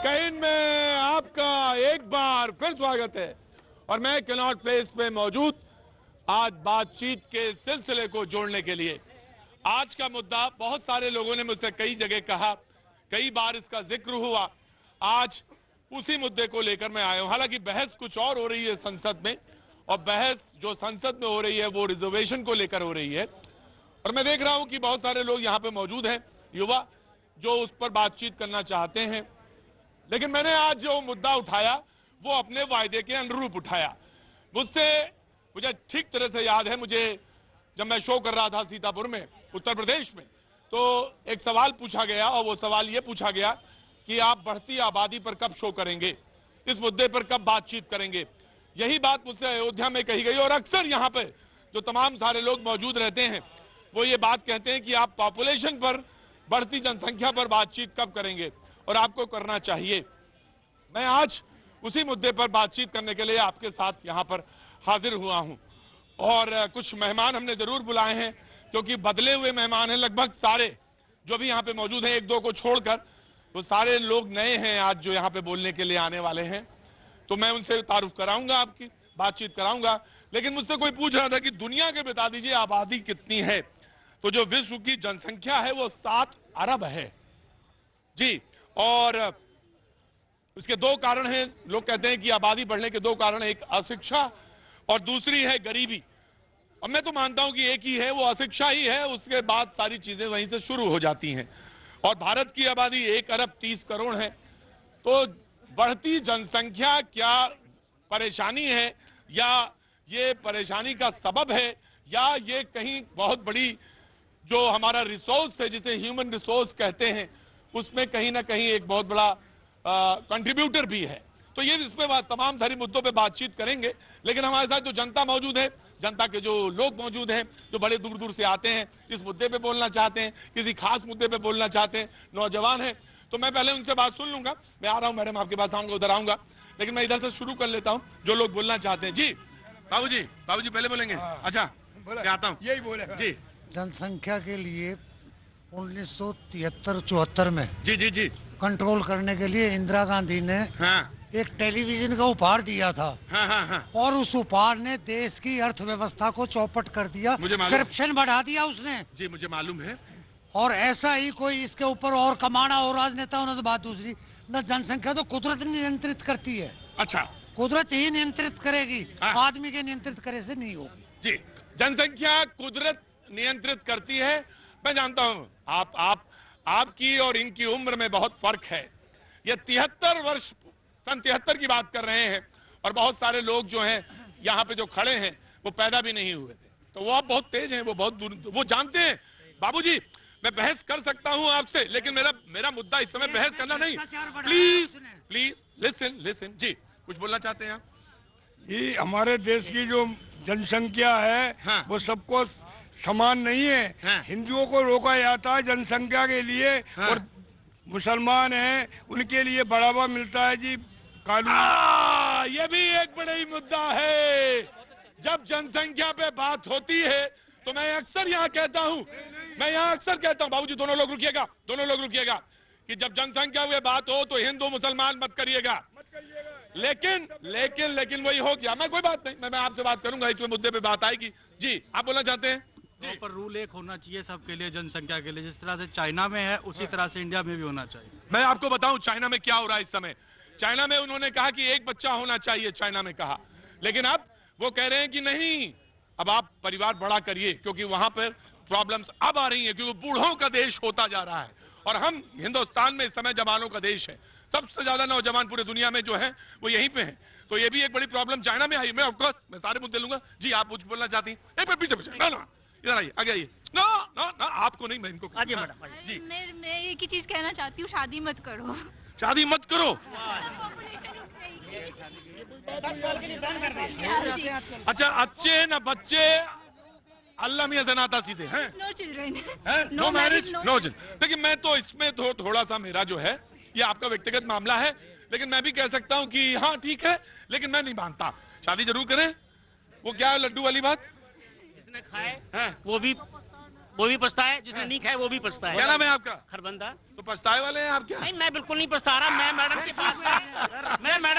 Can में आपका एक बार फिर स्वागत है और मैं कैनॉट प्लेस में मौजूद आज बातचीत के सिलसिले को जोड़ने के लिए। आज का मुद्दा बहुत सारे लोगों ने मुझसे कई जगह कहा, कई बार इसका जिक्र हुआ। आज उसी मुद्दे को लेकर मैं आया हूं। हालांकि बहस कुछ और हो रही है संसद में, और बहस जो संसद में हो रही है वो रिजर्वेशन को लेकर हो रही है। और मैं देख रहा हूं कि बहुत सारे लोग यहां पे मौजूद हैं, युवा, जो उस पर बातचीत करना चाहते हैं। लेकिन मैंने आज जो मुद्दा उठाया वो अपने वायदे के अनुरूप उठाया। मुझे ठीक तरह से याद है, मुझे जब मैं शो कर रहा था सीतापुर में, उत्तर प्रदेश में, तो एक सवाल पूछा गया और वो सवाल ये पूछा गया कि आप बढ़ती आबादी पर कब शो करेंगे, इस मुद्दे पर कब बातचीत करेंगे। यही बात मुझसे अयोध्या में कही गई और अक्सर यहाँ पे जो तमाम सारे लोग मौजूद रहते हैं वो ये बात कहते हैं कि आप पॉपुलेशन पर, बढ़ती जनसंख्या पर बातचीत कब करेंगे, और आपको करना चाहिए। मैं आज उसी मुद्दे पर बातचीत करने के लिए आपके साथ यहाँ पर हाजिर हुआ हूँ। और कुछ मेहमान हमने जरूर बुलाए हैं, क्योंकि बदले हुए मेहमान हैं लगभग सारे जो भी यहाँ पे मौजूद हैं, एक दो को छोड़कर वो सारे लोग नए हैं आज जो यहाँ पे बोलने के लिए आने वाले हैं। तो मैं उनसे तारुफ कराऊंगा, आपकी बातचीत कराऊंगा। लेकिन मुझसे कोई पूछ रहा था कि दुनिया के बता दीजिए आबादी कितनी है, तो जो विश्व की जनसंख्या है वो 7 अरब है जी। और उसके दो कारण हैं। लोग कहते हैं कि आबादी बढ़ने के दो कारण, एक अशिक्षा और दूसरी है गरीबी। और मैं तो मानता हूं कि एक ही है, वो अशिक्षा ही है। उसके बाद सारी चीजें वहीं से शुरू हो जाती हैं। और भारत की आबादी 1 अरब 30 करोड़ है। तो बढ़ती जनसंख्या क्या परेशानी है, या ये परेशानी का सबब है, या ये कहीं बहुत बड़ी जो हमारा रिसोर्स है जिसे ह्यूमन रिसोर्स कहते हैं, उसमें कहीं ना कहीं एक बहुत बड़ा कंट्रीब्यूटर भी है। तो ये इसमें तमाम सारी मुद्दों पे बातचीत करेंगे। लेकिन हमारे साथ जो जनता मौजूद है, जनता के जो लोग मौजूद हैं, जो बड़े दूर दूर से आते हैं, इस मुद्दे पे बोलना चाहते हैं, किसी खास मुद्दे पे बोलना चाहते हैं, नौजवान हैं, तो मैं पहले उनसे बात सुन लूंगा। मैं आ रहा हूं मैडम, आपके पास आऊंगा, उधर आऊंगा। लेकिन मैं इधर से शुरू कर लेता हूं, जो लोग बोलना चाहते हैं। जी बाबूजी पहले बोलेंगे? अच्छा, मैं आता हूँ, यही बोले जी। जनसंख्या के लिए 1973-74 में जी कंट्रोल करने के लिए इंदिरा गांधी ने एक टेलीविजन का उपहार दिया था। और उस उपहार ने देश की अर्थव्यवस्था को चौपट कर दिया, करप्शन बढ़ा दिया उसने जी, मुझे मालूम है। और ऐसा ही कोई इसके ऊपर और कमाना और राजनेताओं ने तो बात दूसरी न। जनसंख्या तो कुदरत नियंत्रित करती है। अच्छा, कुदरत ही नियंत्रित करेगी, आदमी के नियंत्रित करे से नहीं होगी जी। जनसंख्या कुदरत नियंत्रित करती है, मैं जानता हूं। आपकी और इनकी उम्र में बहुत फर्क है। ये 73 वर्ष, सन 73 की बात कर रहे हैं, और बहुत सारे लोग जो हैं यहाँ पे जो खड़े हैं वो पैदा भी नहीं हुए थे। तो वो आप बहुत तेज हैं, वो बहुत दूर, वो जानते हैं। बाबूजी, मैं बहस कर सकता हूं आपसे, लेकिन मेरा मुद्दा इस समय बहस करना नहीं। प्लीज लिसन जी। कुछ बोलना चाहते हैं आप? ये हमारे देश की जो जनसंख्या है वो सबको समान नहीं है। हिंदुओं को रोका जाता है जनसंख्या के लिए, और मुसलमान हैं उनके लिए बढ़ावा मिलता है जी कानून। ये भी एक बड़ा ही मुद्दा है। जब जनसंख्या पे बात होती है तो मैं अक्सर यहाँ कहता हूँ, बाबूजी दोनों लोग रुकिएगा, कि जब जनसंख्या पे बात हो तो हिंदू मुसलमान मत करिएगा। लेकिन वही हो गया। मैं कोई बात नहीं, मैं आपसे बात करूंगा, इस मुद्दे पे बात आएगी। जी, आप बोलना चाहते हैं? पर रूल एक होना चाहिए सबके लिए, जनसंख्या के लिए। जिस तरह से चाइना में है उसी तरह से इंडिया में भी होना चाहिए। मैं आपको बताऊं चाइना में क्या हो रहा है इस समय। चाइना में उन्होंने कहा कि 1 बच्चा होना चाहिए, चाइना में कहा। लेकिन अब वो कह रहे हैं कि नहीं, अब आप परिवार बड़ा करिए, क्योंकि वहां पर प्रॉब्लम्स अब आ रही है, क्योंकि बूढ़ों का देश होता जा रहा है। और हम हिंदुस्तान में इस समय जवानों का देश है। सबसे ज्यादा नौजवान पूरे दुनिया में जो है वो यहीं पे है। तो ये भी एक बड़ी प्रॉब्लम चाइना में आई। मैं ऑफकोर्स मैं सारे मुद्दे लूंगा। जी, आप कुछ बोलना चाहती हैं? एक बार पीछे ना, इधर आइए, आगे आइए। ना, आपको नहीं, मैं इनको। आगे मैडम जी। मैं एक ही चीज कहना चाहती हूँ, शादी मत करो। शादी मत करो? अच्छा, अच्छे न बच्चे, अल्लाह मियां से नाता सीधे हैं। No children, no marriage, no children. देखिए, मैं तो इसमें थोड़ा सा मेरा जो है, ये आपका व्यक्तिगत मामला है, लेकिन मैं भी कह सकता हूं कि हाँ ठीक है, लेकिन मैं नहीं मानता। शादी जरूर करें। वो क्या है लड्डू वाली बात? जिसने खाए वो वो भी पछता है, जिसने नहीं खाए वो भी पछता है। क्या नाम है आपका? खरबंदा। तो पछताए वाले हैं आप क्या? नहीं, मैं बिल्कुल नहीं पछता रहा। मैं मैडम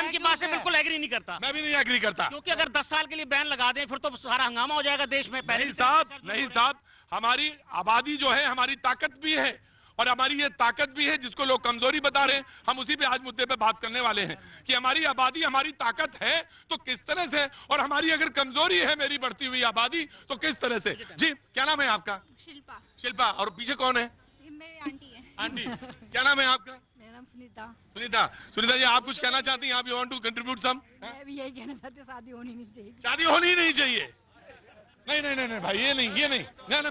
के पास से बिल्कुल एग्री नहीं करता। मैं भी नहीं एग्री करता, क्योंकि अगर 10 साल के लिए बैन लगा दें फिर तो सारा हंगामा हो जाएगा देश में। पहले नहीं साहब, हमारी आबादी जो है हमारी ताकत भी है, और हमारी ये ताकत भी है जिसको लोग कमजोरी बता रहे हैं। हम उसी पे आज मुद्दे पे बात करने वाले हैं कि हमारी आबादी हमारी ताकत है तो किस तरह से, और हमारी अगर कमजोरी है मेरी बढ़ती हुई आबादी तो किस तरह से। जी, क्या नाम है आपका? शिल्पा। शिल्पा। और पीछे कौन है? ये मेरी आंटी है। आंटी। क्या नाम है आपका? मेरा नाम सुनीता। सुनीता। सुनीता जी, आप कुछ कहना चाहती हैं? आप यू वांट टू कंट्रीब्यूट सम? मैं भी यही कहना चाहती हूँ, शादी होनी नहीं चाहिए। शादी होनी ही नहीं चाहिए। नहीं नहीं नहीं नहीं भाई, ये नहीं, मैं